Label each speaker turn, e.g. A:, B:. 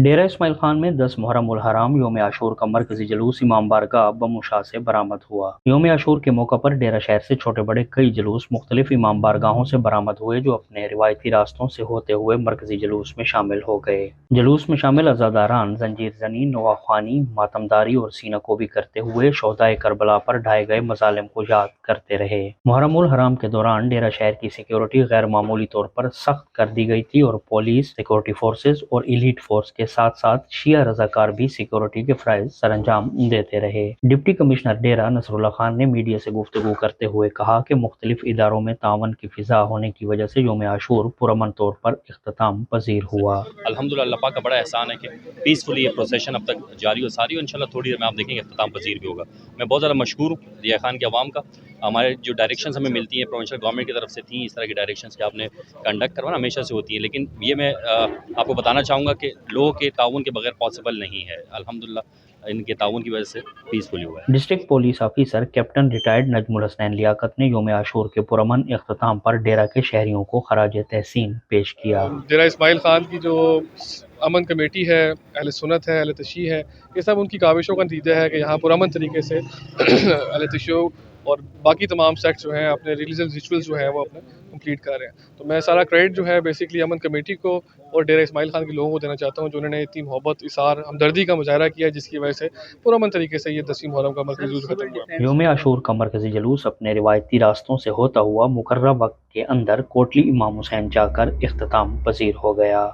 A: ڈیرہ اسماعیل خان میں 10 محرم الحرام یوم عاشور کا مرکزی جلوس امام بارگاہ بموشا سے برآمد ہوا۔ یوم عاشور کے موقع پر ڈیرہ شہر سے چھوٹے بڑے کئی جلوس مختلف امام بارگاہوں سے برآمد ہوئے، جو اپنے روایتی راستوں سے ہوتے ہوئے مرکزی جلوس میں شامل ہو گئے۔ جلوس میں شامل عزاداران زنجیر زنی، نواخوانی، ماتمداری اور سینہ کوبی کرتے ہوئے شہدائے کربلا پر ڈھائے گئے مظالم کو یاد کرتے رہے۔ محرم الحرام کے دوران ڈیرہ شہر کی سیکیورٹی غیر معمولی طور پر سخت کر دی گئی تھی اور پولیس، سیکیورٹی فورسز اور ایلیٹ فورس کے ساتھ ساتھ شیعہ رضاکار بھی سیکیورٹی کے فرائض سر انجام دیتے رہے۔ ڈپٹی کمشنر ڈیرہ نصر اللہ خان نے میڈیا سے گفتگو کرتے ہوئے کہا کہ مختلف اداروں میں تعاون کی فضا ہونے کی وجہ سے یوم عاشور پرامن طور پر اختتام پذیر ہوا۔
B: الحمدللہ اللہ پاک کا بڑا احسان ہے کہ پیسفلی یہ پروسیشن اب تک جاری و ساری، اور انشاءاللہ تھوڑی دیر میں آپ دیکھیں گے اختتام پذیر بھی ہوگا۔ میں بہت زیادہ مشکور ہوں ضیاء خان کے عوام کا۔ ہمارے جو ڈائریکشنز ہمیں ملتی ہیں پروونشل گورنمنٹ کی طرف سے تھیں، اس طرح کی ڈائریکشنز کہ آپ نے کنڈکٹ کروانا ہمیشہ سے ہوتی ہیں، لیکن یہ میں آپ کو بتانا چاہوں گا کہ لوگوں کے تعاون کے بغیر پاسبل نہیں ہے۔ الحمدللہ ان کے تعاون کی وجہ سے پیسفلی ہوا ہے۔
A: District police officer captain retired Najam ul-Hasnain Liaquat نے یوم عاشور کے پرامن اختتام پر ڈیرہ کے شہریوں کو خراج تحسین پیش کیا۔
C: ڈیرہ اسماعیل خان کی جو امن کمیٹی ہے، اہل سنت ہے، اہل تشیع ہے، یہ سب ان کی کاوشوں کا نتیجہ ہے کہ یہاں پرامن طریقے سے اہل تشیع اور باقی تمام سیکٹس جو ہیں اپنے ریلیجیس ریچولز جو ہیں وہ اپنے کمپلیٹ کر رہے ہیں۔ تو میں سارا کریڈٹ جو ہے بیسکلی امن کمیٹی کو اور ڈیرہ اسماعیل خان کے لوگوں کو دینا چاہتا ہوں، جو انہوں نے اتنی محبت، اثار، ہمدردی کا مظاہرہ کیا، جس کی وجہ سے پرامن طریقے سے یہ 10 محرم کا مرکزی جلوس ختم ہوا۔
A: یوم عاشور کا مرکزی جلوس اپنے روایتی راستوں سے ہوتا ہوا مقررہ وقت کے اندر کوٹلی امام حسین جا کر اختتام پذیر ہو گیا۔